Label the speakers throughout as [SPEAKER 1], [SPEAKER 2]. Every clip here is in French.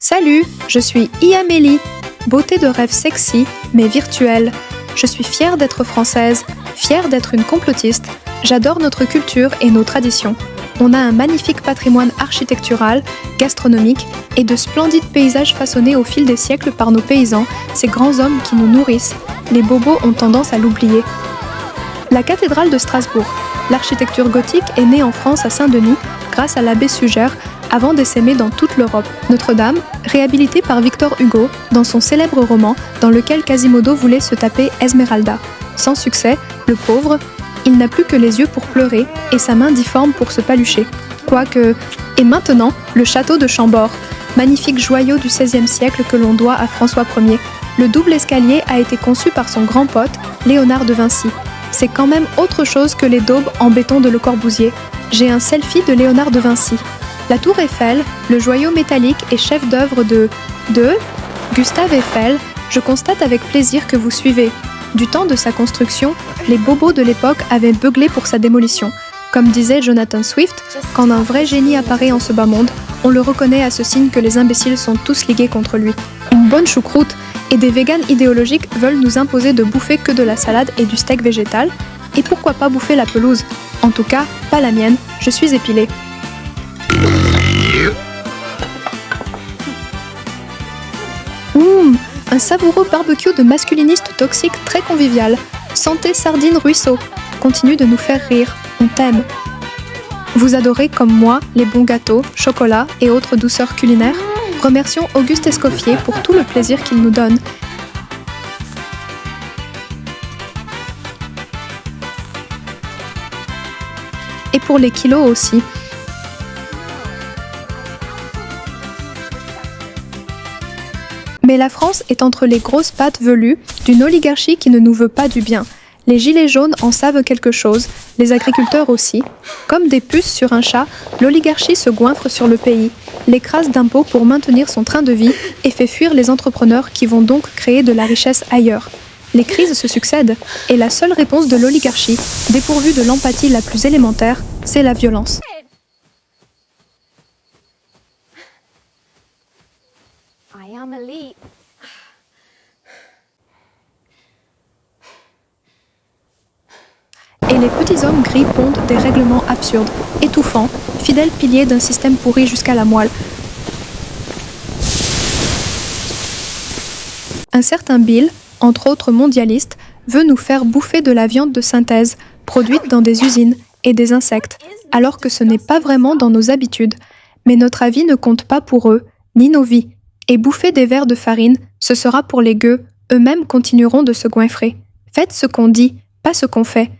[SPEAKER 1] Salut, je suis Iamélie, beauté de rêve sexy, mais virtuelle. Je suis fière d'être française, fière d'être une complotiste. J'adore notre culture et nos traditions. On a un magnifique patrimoine architectural, gastronomique et de splendides paysages façonnés au fil des siècles par nos paysans, ces grands hommes qui nous nourrissent. Les bobos ont tendance à l'oublier. La cathédrale de Strasbourg. L'architecture gothique est née en France à Saint-Denis grâce à l'abbé Suger, avant d'essaimer dans toute l'Europe. Notre-Dame, réhabilitée par Victor Hugo dans son célèbre roman dans lequel Quasimodo voulait se taper Esmeralda. Sans succès, le pauvre, il n'a plus que les yeux pour pleurer et sa main difforme pour se palucher. Quoique... Et maintenant, le château de Chambord, magnifique joyau du XVIe siècle que l'on doit à François Ier. Le double escalier a été conçu par son grand pote, Léonard de Vinci. C'est quand même autre chose que les daubes en béton de Le Corbusier. J'ai un selfie de Léonard de Vinci. La tour Eiffel, le joyau métallique et chef d'œuvre de Gustave Eiffel, je constate avec plaisir que vous suivez. Du temps de sa construction, les bobos de l'époque avaient beuglé pour sa démolition. Comme disait Jonathan Swift, quand un vrai génie apparaît en ce bas monde, on le reconnaît à ce signe que les imbéciles sont tous ligués contre lui. Une bonne choucroute et des véganes idéologiques veulent nous imposer de bouffer que de la salade et du steak végétal. Et pourquoi pas bouffer la pelouse? En tout cas, pas la mienne, je suis épilée. Un savoureux barbecue de masculiniste toxique très convivial. Santé sardine ruisseau. Continue de nous faire rire. On t'aime. Vous adorez comme moi les bons gâteaux, chocolat et autres douceurs culinaires? Remercions Auguste Escoffier pour tout le plaisir qu'il nous donne. Et pour les kilos aussi. Mais la France est entre les grosses pattes velues d'une oligarchie qui ne nous veut pas du bien. Les gilets jaunes en savent quelque chose, les agriculteurs aussi. Comme des puces sur un chat, l'oligarchie se goinfre sur le pays, l'écrase d'impôts pour maintenir son train de vie et fait fuir les entrepreneurs qui vont donc créer de la richesse ailleurs. Les crises se succèdent et la seule réponse de l'oligarchie, dépourvue de l'empathie la plus élémentaire, c'est la violence. Et les petits hommes gris pondent des règlements absurdes, étouffants, fidèles piliers d'un système pourri jusqu'à la moelle. Un certain Bill, entre autres mondialiste, veut nous faire bouffer de la viande de synthèse, produite dans des usines, et des insectes, alors que ce n'est pas vraiment dans nos habitudes. Mais notre avis ne compte pas pour eux, ni nos vies. Et bouffer des verres de farine, ce sera pour les gueux, eux-mêmes continueront de se goinfrer. Faites ce qu'on dit, pas ce qu'on fait.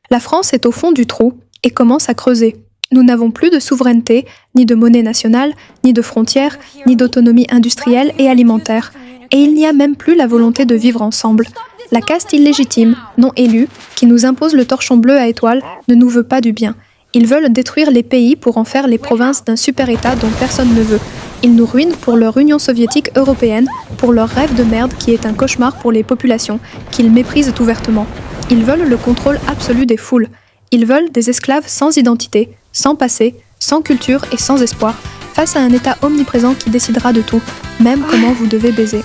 [SPEAKER 1] La France est au fond du trou et commence à creuser. Nous n'avons plus de souveraineté, ni de monnaie nationale, ni de frontières, ni d'autonomie industrielle et alimentaire. Et il n'y a même plus la volonté de vivre ensemble. La caste illégitime, non élue, qui nous impose le torchon bleu à étoiles, ne nous veut pas du bien. Ils veulent détruire les pays pour en faire les provinces d'un super-État dont personne ne veut. Ils nous ruinent pour leur Union soviétique européenne, pour leur rêve de merde qui est un cauchemar pour les populations, qu'ils méprisent ouvertement. Ils veulent le contrôle absolu des foules. Ils veulent des esclaves sans identité, sans passé, sans culture et sans espoir, face à un État omniprésent qui décidera de tout, même comment vous devez baiser.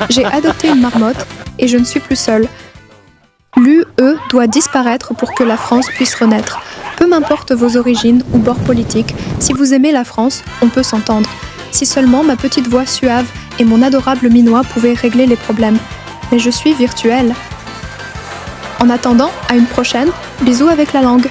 [SPEAKER 1] J'ai adopté une marmotte et je ne suis plus seule. L'UE doit disparaître pour que la France puisse renaître. Peu m'importe vos origines ou bords politiques, si vous aimez la France, on peut s'entendre. Si seulement ma petite voix suave et mon adorable minois pouvaient régler les problèmes. Mais je suis virtuelle. En attendant, à une prochaine, bisous avec la langue.